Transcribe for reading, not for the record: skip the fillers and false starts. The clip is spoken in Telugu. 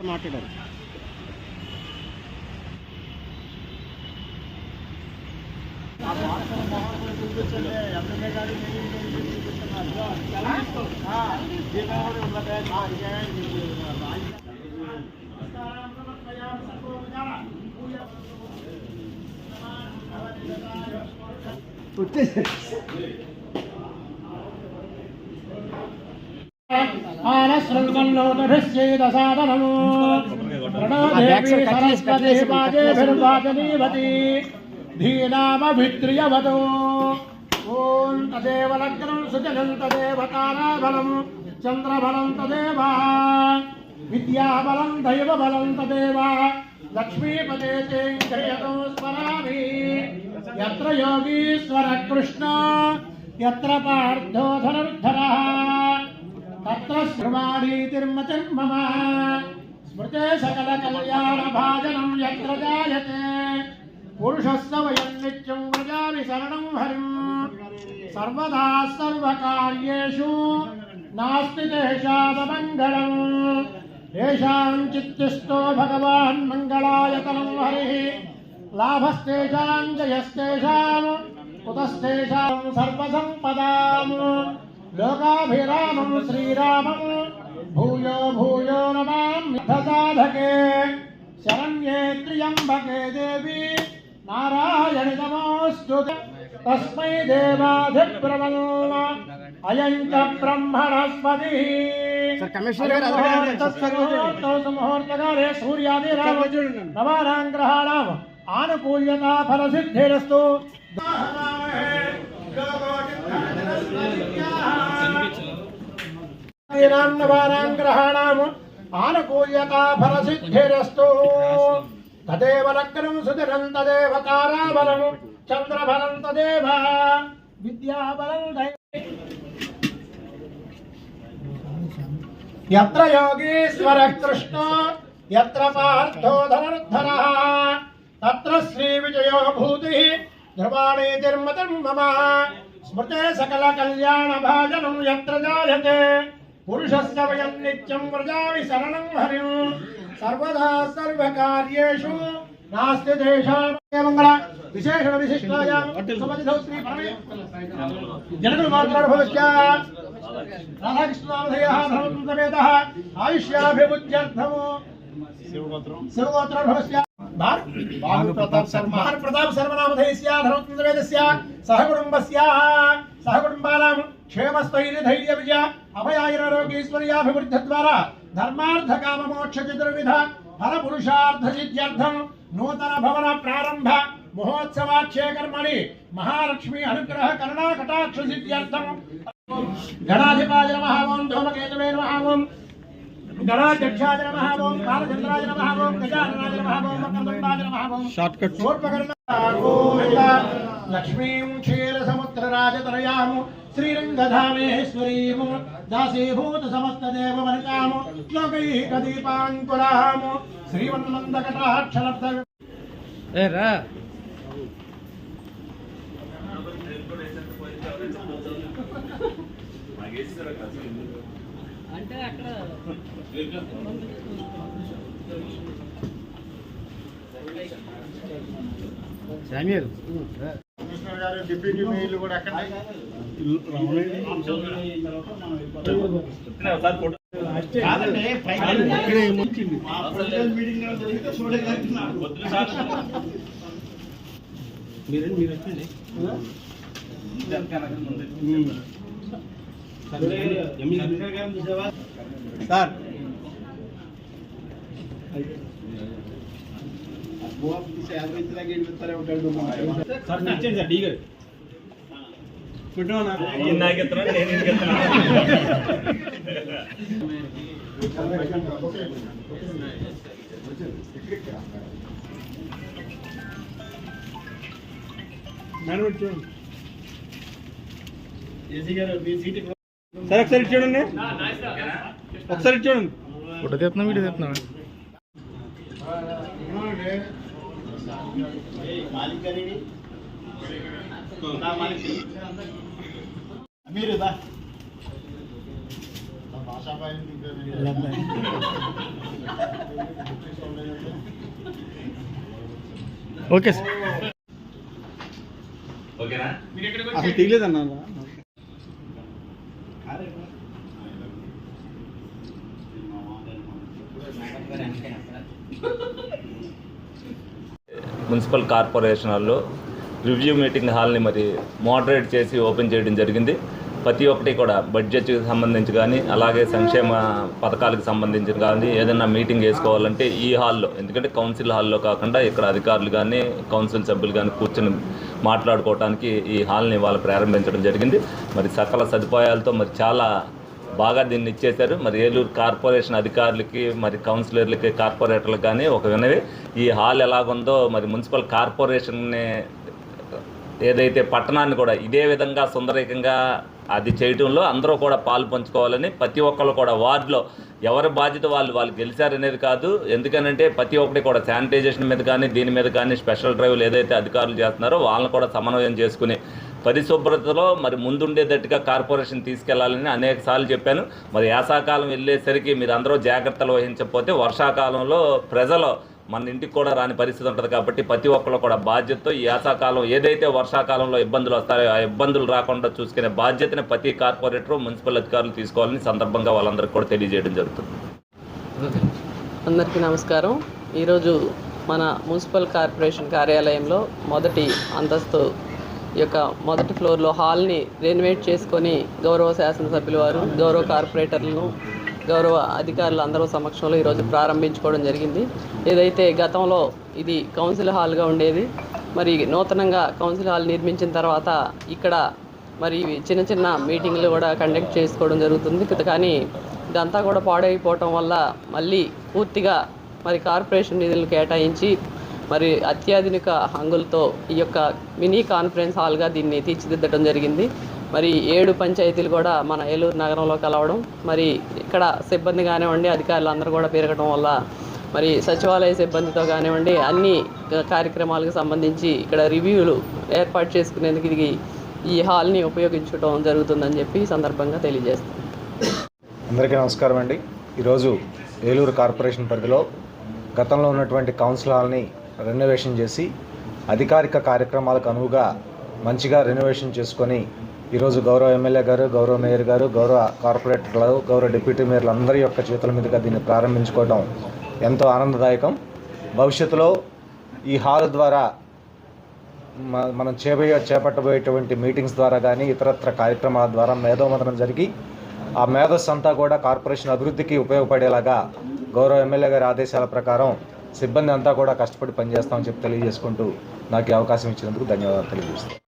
మాట్లాడారు. धीनामभित्रियवतो ओं तदेव लग्नं सुजनं तदेव ताराबलं चन्द्रबलं तदेव विद्याबलं दैवबलं तदेव लक्ष्मीपदे चेन्द्रियतो स्मरामि यत्र योगीश्वर कृष्ण यत्र पार्थो धनुर्धरः तत्र श्रवाणीतिर्मचं मम स्मृते सकलकल्याणभाजनं यत्र जायते पुरुषस्य वयं नित्यं व्रजामि शरणं हरिं सर्वदा सर्वकार्येषु नास्ति तेषाममङ्गलम् येषां चित्तिष्ठो भगवान् मङ्गलायतनं हरिः लाभस्तेषां जयस्तेषां कुतस्तेषां सर्वसम्पदां लोकाभिरामं श्रीरामं भूयो भूयो नमामि साधके शरण्ये त्र्यम्बके देवी नारायणि नमोऽस्तुते तस्मै देवाधिप्रवन्म अयं च ब्रह्मणस्पतिः मुहूर्तकाले सूर्यादिराम नवानां ग्रहाणाम् आनुकूल्यता फलसिद्धिरस्तु। नवानां ग्रहाणाम् आनुकूल्यता फलसिद्धिरस्तु। तदेव लग्नं सुदिनं तदेव ताराबलं चन्द्रबलं तदेव विद्याबलं यत्र योगीश्वरः कृष्णो यत्र पार्थो धनुर्धरः तत्र श्रीविजयो भूतिः ध्रुवाणीतिर्मतं मम स्मृते सकलकल्याणभाजनं यत्र जायते पुरुषस्य वयं नित्यं व्रजामि शरणं हरिं सर्वदा सर्वकार्येषु नास्ति तेषां मंगल विशेषण विशिष्टायां समधिधौ श्री परमे जनकमात्रार्भवस्य राधाकृष्णनामधेयः भवन्तु समेतः आयुष्याभिवृद्ध्यर्थं शिवगोत्रर्भवस्य भानुप्रताप शर्मनामधेयस्य धर्मस्य समेतस्य सहकुटुम्बस्य सहकुटुम्बानां क्षेमस्थैर्यधैर्यविजय अभयायुरारोग्यैश्वर्याभिवृद्धिद्वारा धर्मार्थकाममोक्ष चतुर्विध फलपुरुषार्थसिद्ध्यर्थं नूतन भवन प्रारंभ महोत्सवाख्ये कर्मणि महालक्ष्मी अनुग्रह करुणा कटाक्ष सिद्ध्यर्थं गणाधिपाय नमः ओं धूमकेतवे नमः ओं गणाध्यक्षाय नमः ओं कालचन्द्राय नमः ओं गजाननाय नमः ओं मकरदण्डाय नमः ओं शॉर्टकट लक्ष्मीं क्षीरसमुद्रराजतनयां श्रीरङ्गधामेश्वरीं दासीभूत समस्तदेववनितां लोकैकदीपाङ्कुरां श्रीमन्मन्दकटाक्षलब्ध అంటే అక్కడ శామ్యూల్ కృష్ణ గారు డిప్యూటీ మేయర్లు కూడా అక్కడ మీరు వచ్చండి సార్ సార్ ఒకసారి చూడండి ఒకసారి చూడండి ఫోటో తీస్తున్నా వీడియో తీస్తున్నా మీరు ఓకే సార్ అసలు తీయలేదన్నా మున్సిపల్ కార్పొరేషన్ హాల్లో రివ్యూ మీటింగ్ హాల్ని మరి మోడరేట్ చేసి ఓపెన్ చేయడం జరిగింది. ప్రతి ఒక్కటి కూడా బడ్జెట్కి సంబంధించి కానీ అలాగే సంక్షేమ పథకాలకు సంబంధించి కానీ ఏదైనా మీటింగ్ వేసుకోవాలంటే ఈ హాల్లో, ఎందుకంటే కౌన్సిల్ హాల్లో కాకుండా ఇక్కడ అధికారులు కానీ కౌన్సిల్ సభ్యులు కానీ కూర్చొని మాట్లాడుకోవడానికి ఈ హాల్ని వాళ్ళు ప్రారంభించడం జరిగింది. మరి సకల సదుపాయాలతో మరి చాలా బాగా దీన్ని ఇచ్చేశారు. మరి ఏలూరు కార్పొరేషన్ అధికారులకి మరి కౌన్సిలర్లకి కార్పొరేటర్లకు కానీ ఒక వినవి, ఈ హాల్ ఎలాగుందో మరి మున్సిపల్ కార్పొరేషన్ని ఏదైతే పట్టణాన్ని కూడా ఇదే విధంగా సుందరీకంగా అది చేయడంలో అందరూ కూడా పాలు పంచుకోవాలని, ప్రతి ఒక్కళ్ళు కూడా వార్డులో ఎవరి బాధ్యత వాళ్ళు గెలిచారనేది కాదు. ఎందుకనంటే ప్రతి ఒక్కటి కూడా శానిటైజేషన్ మీద కానీ దీని మీద కానీ స్పెషల్ డ్రైవ్లు ఏదైతే అధికారులు చేస్తున్నారో వాళ్ళని కూడా సమన్వయం చేసుకుని పరిశుభ్రతలో మరి ముందుండేటట్టుగా కార్పొరేషన్ తీసుకెళ్లాలని అనేక సార్లు చెప్పాను. మరి యాసకాలం వెళ్ళేసరికి మీరు అందరూ జాగ్రత్తలు వహించకపోతే వర్షాకాలంలో ప్రజలు మన ఇంటికి కూడా రాని పరిస్థితి ఉంటుంది. కాబట్టి ప్రతి ఒక్కరు కూడా బాధ్యతతో ఈ యాసకాలం ఏదైతే వర్షాకాలంలో ఇబ్బందులు వస్తాయో ఆ ఇబ్బందులు రాకుండా చూసుకునే బాధ్యతని ప్రతి కార్పొరేటరు మున్సిపల్ అధికారులు తీసుకోవాలని సందర్భంగా వాళ్ళందరికీ కూడా తెలియజేయడం జరుగుతుంది. అందరికీ నమస్కారం. ఈరోజు మన మున్సిపల్ కార్పొరేషన్ కార్యాలయంలో మొదటి అంతస్తు యొక్క మొదటి ఫ్లోర్లో హాల్ని రెనోవేట్ చేసుకొని గౌరవ శాసనసభ్యుల వారు, గౌరవ కార్పొరేటర్లను, గౌరవ అధికారులు అందరూ సమక్షంలో ఈరోజు ప్రారంభించుకోవడం జరిగింది. ఏదైతే గతంలో ఇది కౌన్సిల్ హాల్గా ఉండేది, మరి నూతనంగా కౌన్సిల్ హాల్ నిర్మించిన తర్వాత ఇక్కడ మరి చిన్న చిన్న మీటింగ్లు కూడా కండక్ట్ చేసుకోవడం జరుగుతుంది. కానీ ఇదంతా కూడా పాడైపోవటం వల్ల మళ్ళీ పూర్తిగా మరి కార్పొరేషన్ నిధులు కేటాయించి మరి అత్యాధునిక హంగులతో ఈ యొక్క మినీ కాన్ఫరెన్స్ హాల్గా దీన్ని తీర్చిదిద్దడం జరిగింది. మరి 7 పంచాయతీలు కూడా మన ఏలూరు నగరంలో కలవడం, మరి ఇక్కడ సిబ్బంది కానివ్వండి అధికారులు అందరూ కూడా పెరగడం వల్ల మరి సచివాలయ సిబ్బందితో కానివ్వండి అన్ని కార్యక్రమాలకు సంబంధించి ఇక్కడ రివ్యూలు ఏర్పాటు చేసుకునేందుకు ఇది ఈ హాల్ని ఉపయోగించడం జరుగుతుందని చెప్పి ఈ సందర్భంగా తెలియజేస్తాం. అందరికీ నమస్కారం అండి. ఈరోజు ఏలూరు కార్పొరేషన్ పరిధిలో గతంలో ఉన్నటువంటి కౌన్సిల్ హాల్ని రెనోవేషన్ చేసి అధికారిక కార్యక్రమాలకు అనువుగా మంచిగా రెనోవేషన్ చేసుకొని ఈరోజు గౌరవ ఎమ్మెల్యే గారు, గౌరవ మేయర్ గారు, గౌరవ కార్పొరేటర్లు, గౌరవ డిప్యూటీ మేయర్లు అందరి యొక్క చేతుల మీదుగా దీన్ని ప్రారంభించుకోవడం ఎంతో ఆనందదాయకం. భవిష్యత్తులో ఈ హాల్ ద్వారా మనం చేపట్టబోయేటువంటి మీటింగ్స్ ద్వారా కానీ ఇతరత్ర కార్యక్రమాల ద్వారా మేధోమథనం జరిగి ఆ మేధస్సు అంతా కూడా కార్పొరేషన్ అభివృద్ధికి ఉపయోగపడేలాగా గౌరవ ఎమ్మెల్యే గారి ఆదేశాల ప్రకారం సిబ్బంది అంతా కూడా కష్టపడి పనిచేస్తామని చెప్పి తెలియజేసుకుంటూ నాకు ఈ అవకాశం ఇచ్చినందుకు ధన్యవాదాలు తెలియజేస్తాను.